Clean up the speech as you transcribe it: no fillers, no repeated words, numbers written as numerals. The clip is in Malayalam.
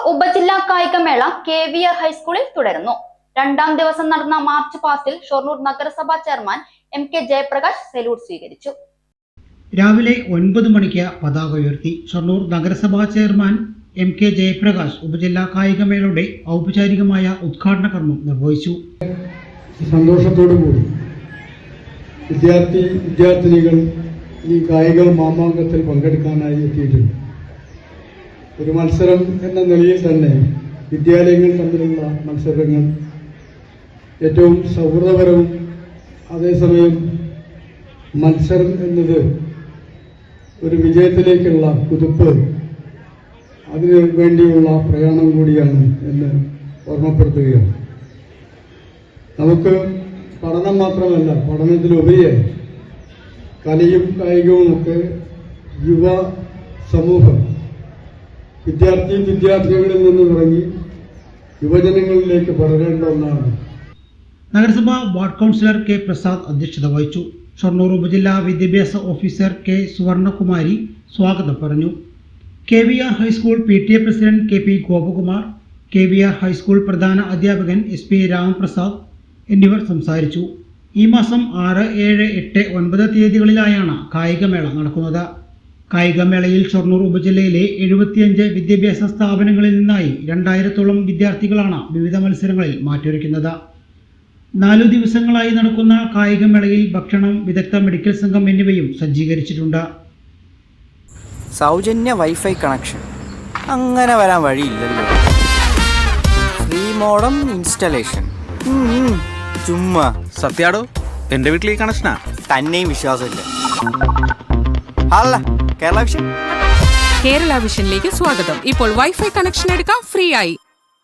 ഉപജില്ലാ കായികമേള KVR ഹൈസ്കൂളിൽ തുടരുന്നു. രണ്ടാം ദിവസം നടന്ന മാർച്ച് പാസ്റ്റിൽ ഷൊർണൂർ നഗരസഭാ ചെയർമാൻ MK ജയപ്രകാശ് സല്യൂട്ട് സ്വീകരിച്ചു. രാവിലെ 9 മണിക്ക് പതാക ഉയർത്തി ഷൊർണൂർ നഗരസഭാ ചെയർമാൻ MK ജയപ്രകാശ് ഉപജില്ലാ കായികമേളയുടെ ഔപചാരികമായ ഉദ്ഘാടന കർമ്മം നിർവഹിച്ചു. സന്തോഷത്തോടുകൂടി വിദ്യാർത്ഥിനികൾ ഈ കായിക മാമാങ്കത്തിൽ പങ്കെടുക്കാനായി എത്തിയിട്ടുണ്ട്. ഒരു മത്സരം എന്ന നിലയിൽ തന്നെ വിദ്യാലയങ്ങൾ തമ്മിലുള്ള മത്സരങ്ങൾ ഏറ്റവും സൗഹൃദപരവും അതേസമയം മത്സരം എന്നത് ഒരു വിജയത്തിലേക്കുള്ള കുതിപ്പ്, അതിനു വേണ്ടിയുള്ള പ്രയാണം കൂടിയാണ് എന്ന് ഓർമ്മപ്പെടുത്തുകയാണ്. നമുക്ക് പഠനം മാത്രമല്ല, പഠനത്തിലുപരിയായി കലയും കായികവുമൊക്കെ യുവ സമൂഹം വിദ്യാർത്ഥികളിൽ നിന്ന് തുടങ്ങി യുവജനങ്ങളിലേക്ക് പടരേണ്ട ഒന്നാണ്. നഗരസഭാ വാർഡ് കൗൺസിലർ K പ്രസാദ് അധ്യക്ഷത വഹിച്ചു. ഷൊർണൂർ ഉപജില്ലാ വിദ്യാഭ്യാസ ഓഫീസർ K സുവർണകുമാരി സ്വാഗതം പറഞ്ഞു. KVR high school PTA president KP Gopakumar, KVR high school പ്രധാന അധ്യാപകൻ SP രാമപ്രസാദ് എന്നിവർ സംസാരിച്ചു. ഈ മാസം 6, 7, 8, 9 തീയതികളിലായാണ് കായികമേള നടക്കുന്നത്. കായികമേളയിൽ ഷൊർണൂർ ഉപജില്ലയിലെ 75 വിദ്യാഭ്യാസ സ്ഥാപനങ്ങളിൽ നിന്നായി 2000-ഓളം വിദ്യാർത്ഥികളാണ് വിവിധ മത്സരങ്ങളിൽ മാറ്റുരയ്ക്കുന്നത്. 4 ദിവസങ്ങളായി നടക്കുന്ന കായികമേളയിൽ ഭക്ഷണം, വിദഗ്ധ മെഡിക്കൽ സംഘം എന്നിവയും സജ്ജീകരിച്ചിട്ടുണ്ട്. സൗജന്യ വൈഫൈ കണക്ഷൻ അങ്ങനെ വരാൻ വഴിയില്ലല്ലോ. ഫ്രീ മോഡം ഇൻസ്റ്റലേഷൻ ചുമ്മാ. സത്യാടോ, എന്റെ വീട്ടിൽ ഈ കണക്ഷനാ. തന്നെയും വിശ്വാസമില്ല. അല്ല, കേരള വിഷൻ. കേരള വിഷനിലേക്ക് സ്വാഗതം. ഇപ്പോൾ വൈഫൈ കണക്ഷൻ എടുക്കാം ഫ്രീ ആയി.